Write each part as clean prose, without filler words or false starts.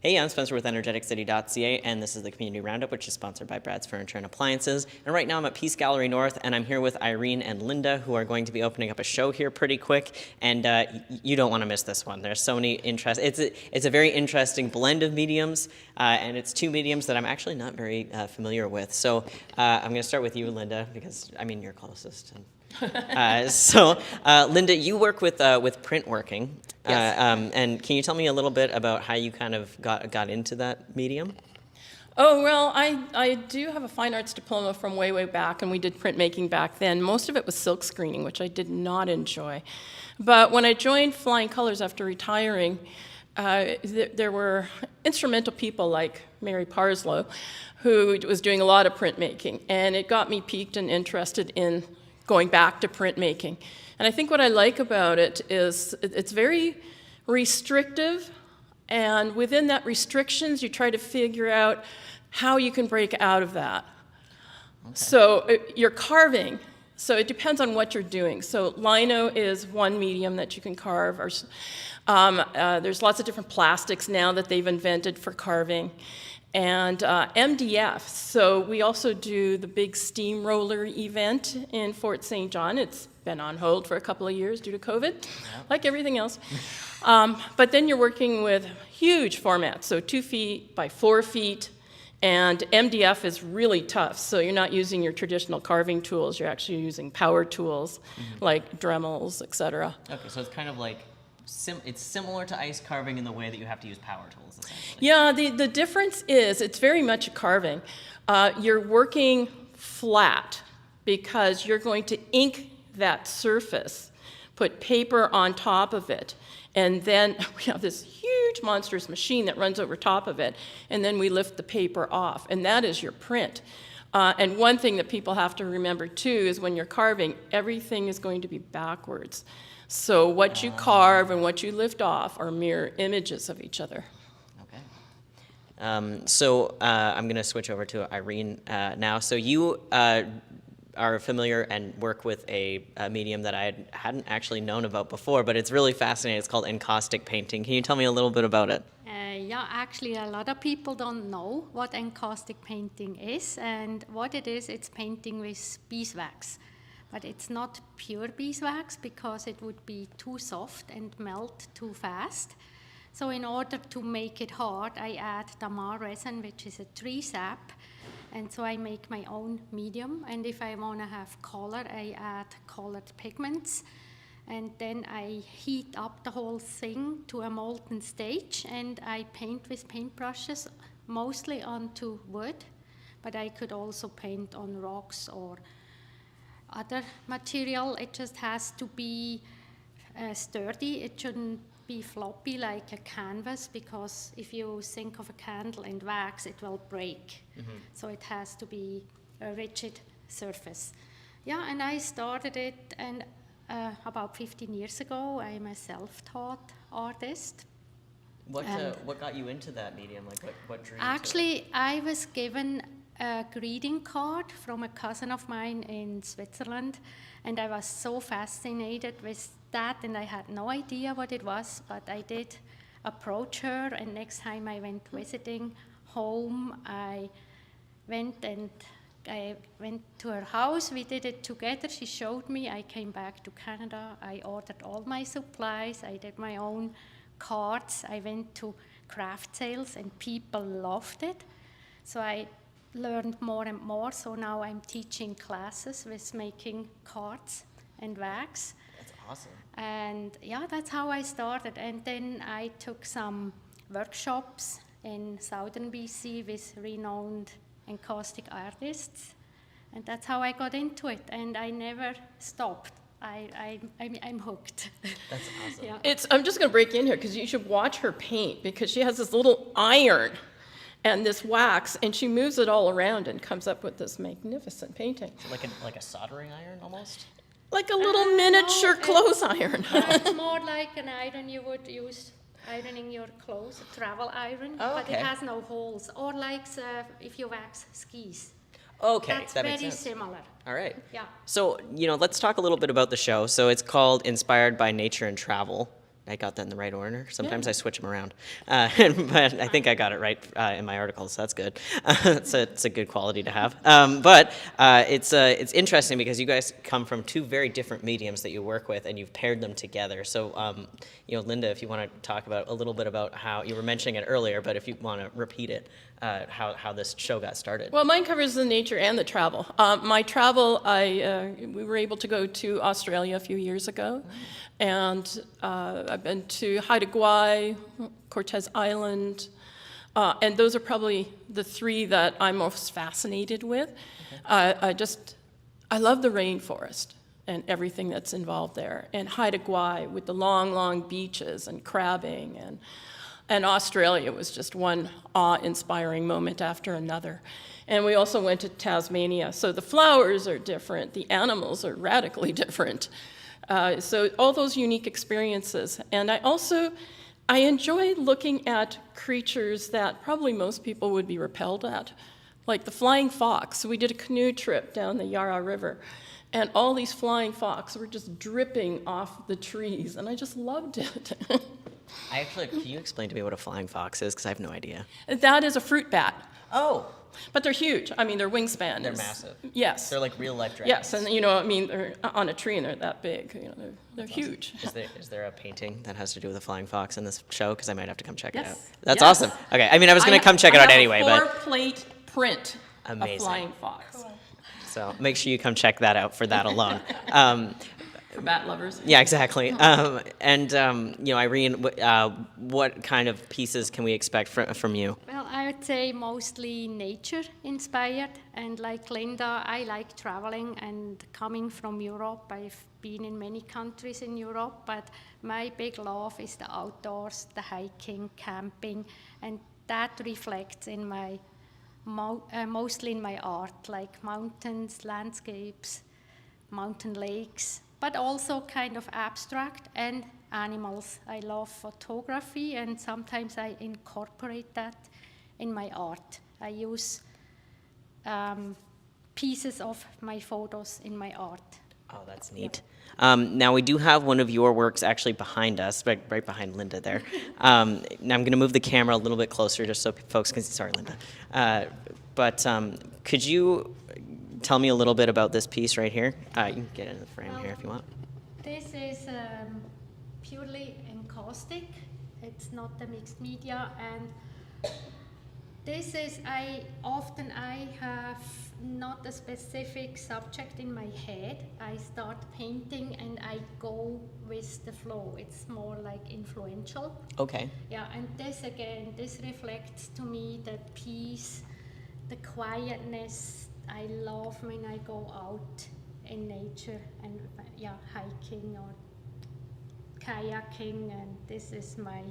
Hey, I'm Spencer with energeticcity.ca, and this is the Community Roundup, which is sponsored by Brad's Furniture and Appliances. And right now I'm at Peace Gallery North, and I'm here with Irene and Linda, who are going to be opening up a show here pretty quick. And you don't want to miss this one. There's so many interesting. It's a very interesting blend of mediums, and it's two mediums that I'm actually not very familiar with. So I'm going to start with you, Linda, because I mean you're closest. Linda, you work with print working. Yes. And can you tell me a little bit about how you kind of got into that medium? Oh, well, I do have a fine arts diploma from way back, and we did printmaking back then. Most of it was silk screening, which I did not enjoy. But when I joined Flying Colors after retiring, there were instrumental people like Mary Parslow, who was doing a lot of printmaking, and it got me piqued and interested in going back to printmaking. And I think what I like about it is it's very restrictive, and within that restrictions, you try to figure out how you can break out of that. Okay. So you're carving, so it depends on what you're doing. So lino is one medium that you can carve. Or, there's lots of different plastics now that they've invented for carving. And MDF, so we also do the big steamroller event in Fort St. John. It's been on hold for a couple of years due to COVID, like everything else. But then you're working with huge formats, so 2 feet by 4 feet, and MDF is really tough, so you're not using your traditional carving tools, you're actually using power tools, like Dremels, etc. Okay, so it's kind of like it's similar to ice carving in the way that you have to use power tools, essentially. Yeah, the difference is it's very much a carving. You're working flat because you're going to ink that surface, put paper on top of it, and then we have this huge monstrous machine that runs over top of it, and then we lift the paper off, and that is your print. And one thing that people have to remember too is when you're carving, everything is going to be backwards. So what you carve and what you lift off are mirror images of each other. Okay. I'm going to switch over to Irene now. So you are familiar and work with a medium that I hadn't actually known about before, but it's really fascinating. It's called Encaustic Painting. Can you tell me a little bit about it? Yeah, actually a lot of people don't know what encaustic painting is, and what it is, it's painting with beeswax. But it's not pure beeswax because it would be too soft and melt too fast. So in order to make it hard, I add damar resin, which is a tree sap. And so I make my own medium. And if I want to have color, I add colored pigments. And then I heat up the whole thing to a molten stage. And I paint with paintbrushes, mostly onto wood. But I could also paint on rocks or other material. It just has to be sturdy. It shouldn't be floppy like a canvas, because if you think of a candle in wax, it will break. So it has to be a rigid surface. Yeah, and I started it and about 15 years ago. I'm a self-taught artist. What got you into that medium? Like what drew you Actually, to it? I was given a greeting card from a cousin of mine in Switzerland, and I was so fascinated with that, and I had no idea what it was, but I did approach her, and next time I went visiting home, I went to her house. We did it together. She showed me. I came back to Canada. I ordered all my supplies. I did my own cards. I went to craft sales, and people loved it. So I learned more and more, so now I'm teaching classes with making cards and wax. That's awesome. And yeah, that's how I started. And then I took some workshops in southern BC with renowned encaustic artists, and that's how I got into it, and I never stopped. I'm hooked. That's awesome. Yeah. I'm just going to break in here because you should watch her paint, because she has this little iron and this wax, and she moves it all around and comes up with this magnificent painting. Like a soldering iron almost? Like a little miniature clothes iron. It's more like an iron you would use ironing your clothes, a travel iron, but it has no holes. Or like if you wax skis. Okay, That's that makes very sense. similar. All right. Yeah. So, let's talk a little bit about the show. So it's called Inspired by Nature and Travel. I got that in the right order. Sometimes I switch them around, but I think I got it right in my article, so that's good. It's a good quality to have. But it's interesting because you guys come from two very different mediums that you work with, and you've paired them together. So, Linda, if you want to talk about a little bit about how you were mentioning it earlier, but if you want to repeat it, how this show got started. Well, mine covers the nature and the travel. My travel, we were able to go to Australia a few years ago, and I've been to Haida Gwaii, Cortez Island, and those are probably the three that I'm most fascinated with. Okay. I love the rainforest and everything that's involved there, and Haida Gwaii with the long, long beaches and crabbing, and Australia was just one awe-inspiring moment after another. And we also went to Tasmania. So the flowers are different, the animals are radically different. So all those unique experiences. And I enjoy looking at creatures that probably most people would be repelled at, like the flying fox. So we did a canoe trip down the Yarra River, and all these flying fox were just dripping off the trees, and I just loved it. Can you explain to me what a flying fox is? Because I have no idea. That is a fruit bat. Oh. But they're huge. I mean, their wingspan They're is... massive. Yes. They're like real life dragons. Yes, and they're on a tree and they're that big. They're huge. Is there a painting that has to do with a flying fox in this show? Because I might have to come check it out. Yes. That's Yes. awesome. Okay, I mean, I was going to come check it out anyway, I have but... a 4-plate print Amazing. of flying fox. Cool. So make sure you come check that out for that alone. For bat lovers. Yeah, exactly. Irene, what kind of pieces can we expect from you? Well, I would say mostly nature inspired, and like Linda, I like traveling, and coming from Europe, I've been in many countries in Europe, but my big love is the outdoors, the hiking, camping, and that reflects in my mostly in my art, like mountains, landscapes, mountain lakes, but also kind of abstract, and animals. I love photography, and sometimes I incorporate that in my art. I use pieces of my photos in my art. Oh, that's neat. Now, we do have one of your works actually behind us, right behind Linda there. Now, I'm going to move the camera a little bit closer just so folks can see. Sorry, Linda. But could you tell me a little bit about this piece right here? You can get in the frame here if you want. This is purely encaustic. It's not a mixed media, and this is, I have not a specific subject in my head. I start painting and I go with the flow. It's more like influential. Okay. Yeah, and this reflects to me the peace, the quietness. I love when I go out in nature and hiking or kayaking, and this is my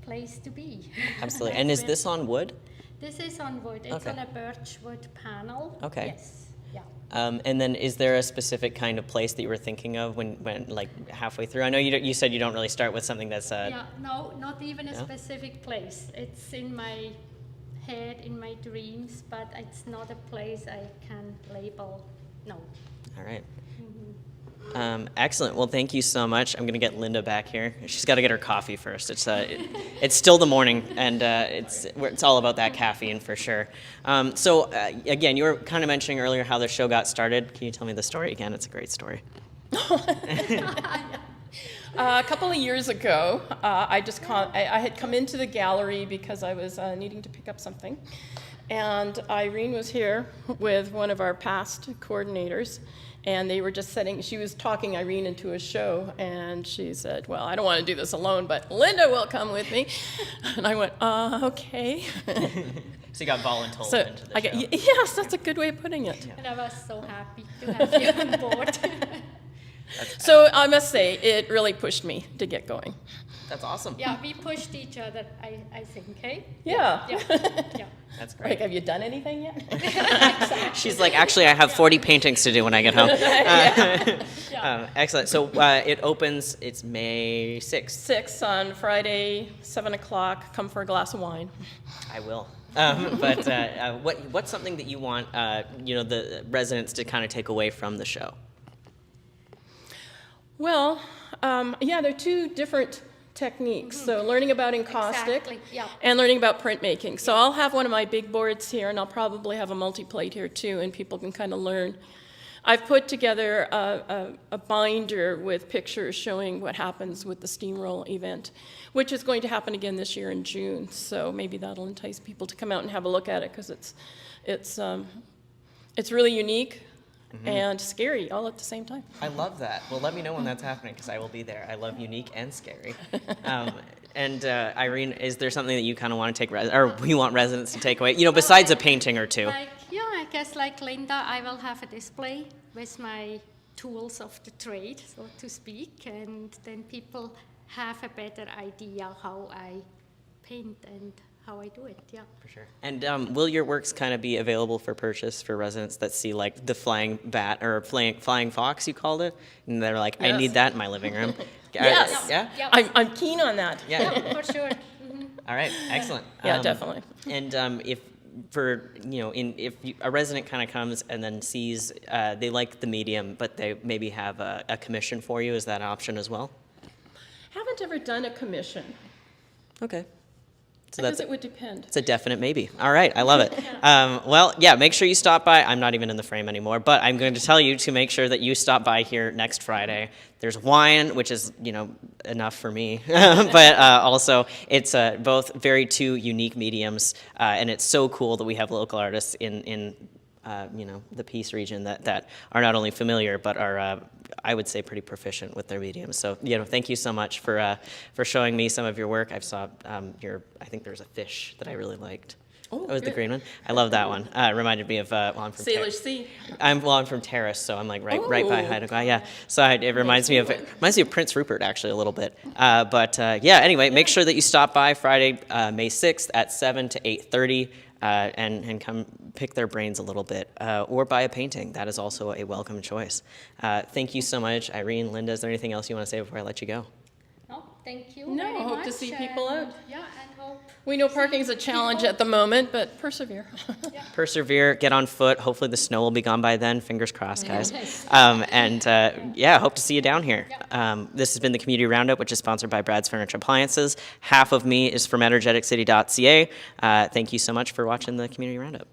place to be. Absolutely. And is this on wood? This is on wood. It's on a birch wood panel. Okay. Yes. Yeah. And then is there a specific kind of place that you were thinking of when like halfway through? I know you said you don't really start with something that's... no, not even a specific place. It's in my head, in my dreams, but it's not a place I can label. No. All right. Excellent. Well, thank you so much. I'm going to get Linda back here. She's got to get her coffee first. It's still the morning, and it's all about that caffeine for sure. Again, you were kind of mentioning earlier how the show got started. Can you tell me the story again? It's a great story. A couple of years ago, I had come into the gallery because I was needing to pick up something. And Irene was here with one of our past coordinators, and they were just she was talking Irene into a show, and she said, well, I don't want to do this alone, but Linda will come with me. And I went, okay. So you got voluntold into the show. Yes, that's a good way of putting it. Yeah. And I was so happy to have you on board. So I must say, it really pushed me to get going. That's awesome. Yeah, we pushed each other, I think, hey? Yeah. Yeah. That's great. Like, have you done anything yet? She's like, actually, I have 40 paintings to do when I get home. Excellent. So it opens, it's May 6th. 6 on Friday, 7 o'clock. Come for a glass of wine. I will. What's something that you want the residents to kind of take away from the show? Well, Yeah, they're two different techniques. So learning about encaustic Exactly, yeah. and learning about printmaking. So I'll have one of my big boards here, and I'll probably have a multi-plate here too, and people can kind of learn. I've put together a binder with pictures showing what happens with the steamroll event, which is going to happen again this year in June. So maybe that'll entice people to come out and have a look at it, because it's really unique and scary all at the same time. I love that. Well, let me know when that's happening, because I will be there. I love unique and scary. And Irene, is there something that you kind of want to take, or we want residents to take away? You know, besides a painting or two. I guess like Linda, I will have a display with my tools of the trade, so to speak, and then people have a better idea how I paint and how I do it, yeah. For sure. And will your works kind of be available for purchase for residents that see like the flying bat or flying fox, you called it, and they're like, I Yes. need that in my living room? Yes. Yeah? Yeah. I'm keen on that. Yeah. Yeah, for sure. All right. Excellent. Yeah, definitely. And if a resident kind of comes and then sees they like the medium, but they maybe have a commission for you, is that an option as well? Haven't ever done a commission, Okay. So because it would depend. it's a definite maybe. All right, I love it. Well, yeah, make sure you stop by. I'm not even in the frame anymore, but I'm going to tell you to make sure that you stop by here next Friday. There's wine, which is, enough for me, but also it's both very two unique mediums, and it's so cool that we have local artists in the Peace region that are not only familiar, but are, I would say, pretty proficient with their mediums. So, thank you so much for showing me some of your work. I saw I think there's a fish that I really liked. Oh, That was the good. green one. I love that one. It reminded me of, I'm from Salish Sea. I'm from Terrace, so I'm like right by Oh. Haida Gwaii. Yeah, so it reminds me of Prince Rupert actually a little bit. Anyway, make sure that you stop by Friday, May 6th at 7 to 8:30. And come pick their brains a little bit, or buy a painting. That is also a welcome choice. Thank you so much, Irene, Linda. Is there anything else you want to say before I let you go? No, thank you No, very I hope much. to see people and, out. Yeah, and hope. We know parking's a challenge at the moment, but persevere. Persevere, get on foot. Hopefully the snow will be gone by then. Fingers crossed, guys. Hope to see you down here. This has been the Community Roundup, which is sponsored by Brad's Furniture Appliances. Half of me is from energeticcity.ca. Thank you so much for watching the Community Roundup.